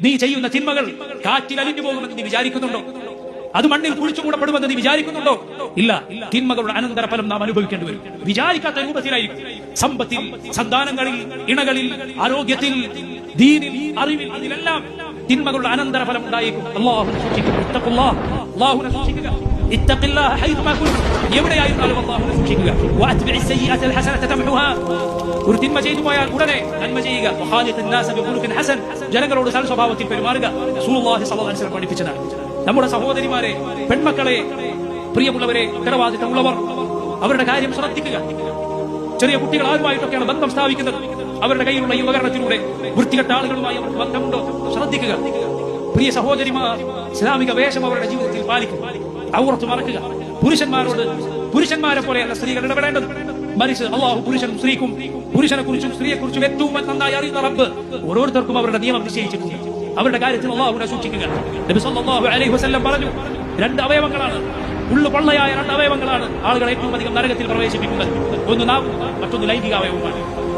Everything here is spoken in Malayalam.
നീ ചെയ്യുന്ന തിന്മകൾ കാറ്റിൽ അലിഞ്ഞു പോകുമെന്ന് നീ വിചാരിക്കുന്നുണ്ടോ? അത് മണ്ണിൽ കുഴിച്ചുകൂടപ്പെടുമെന്ന് നീ വിചാരിക്കുന്നുണ്ടോ? ഇല്ല. തിന്മകളുടെ അനന്തരഫലം നാം അനുഭവിക്കേണ്ടി വരും. വിചാരിക്കാത്ത രൂപത്തിലായിരിക്കും. സമ്പത്തിൽ, സന്താനങ്ങളിൽ, ഇണകളിൽ, ആരോഗ്യത്തിൽ, ദീനിൽ, അറിവിൽ, അതിലെല്ലാം തിന്മകളുടെ അനന്തരഫലം ഉണ്ടായേക്കും. അല്ലാഹുവിനെ സൂക്ഷിക്കുക. അല്ലാഹുവിനെ സൂക്ഷിക്കുക. ഇത്തഖില്ലാഹ ഹൈതുമാ കുൻത. എവിടെയായിരുന്നാലും അല്ലാഹുവിനെ സൂക്ഷിക്കുക. വഅത്ബിഇ സയ്യിഅത അൽഹസനത തംഹുഹാ. ഒരു തിന്മ ചെയ്തു പോയാൽ ഉടനെ നന്മ ചെയ്യുക. വഖാലിഖിൻ നാസ ബിഖുലുഖിൻ ഹസൻ. ജനങ്ങളോട് സൽസ്വഭാവത്തിൽ പെരുമാറുക. റസൂലുള്ളാഹി സ്വല്ലല്ലാഹു അലൈഹി വസല്ലം പഠിപ്പിച്ചതാണ്. നമ്മുടെ സഹോദരിമാരെ, പെൺമക്കളെ, പ്രിയമുള്ളവരെ, ഉത്തരവാദിത്തമുള്ളവർ, അവരുടെ കാര്യം ശ്രദ്ധിക്കുക. ചെറിയ കുട്ടികൾ ആരുമായിട്ടൊക്കെയാണ് ബന്ധം സ്ഥാപിക്കുന്നത്. അവരുടെ കയ്യിലുള്ള ഈ ഉപകരണത്തിലൂടെ വൃത്തികെട്ട ആളുകളുമായി അവർക്ക് ബന്ധമുണ്ടോ ശ്രദ്ധിക്കുക. പ്രിയ സഹോദരിമാർ, ഇസ്ലാമിക വേഷം അവരുടെ ജീവിതത്തിൽ പാലിക്കുക. ഔറത്ത് മറക്കുക. പുരുഷന്മാരെ പോലെയല്ല സ്ത്രീകൾ ഇടപെടേണ്ടത്. മറിച്ച് അള്ളാഹു പുരുഷനും സ്ത്രീക്കും, പുരുഷനെ കുറിച്ചും സ്ത്രീയെ കുറിച്ചും ഏറ്റവും നന്നായി അറിയുന്ന റബ്ബ് ഓരോരുത്തർക്കും അവരുടെ നിയമം നിശ്ചയിച്ചിട്ടുണ്ട്. അവരുടെ കാര്യത്തിൽ അള്ളാഹുവിനെ സൂക്ഷിക്കുക. നബി സല്ലല്ലാഹു അലൈഹി വസല്ലം പറഞ്ഞു, രണ്ട് അവയവങ്ങളാണ്, ഉള്ളു പൊള്ളയായ രണ്ട് അവയവങ്ങളാണ് ആളുകൾ ഏറ്റവും അധികം നരകത്തിൽ പ്രവേശിപ്പിക്കുന്നത്. ഒന്ന് നാവ്, മറ്റൊന്ന് ലൈംഗിക അവയവമാണ്.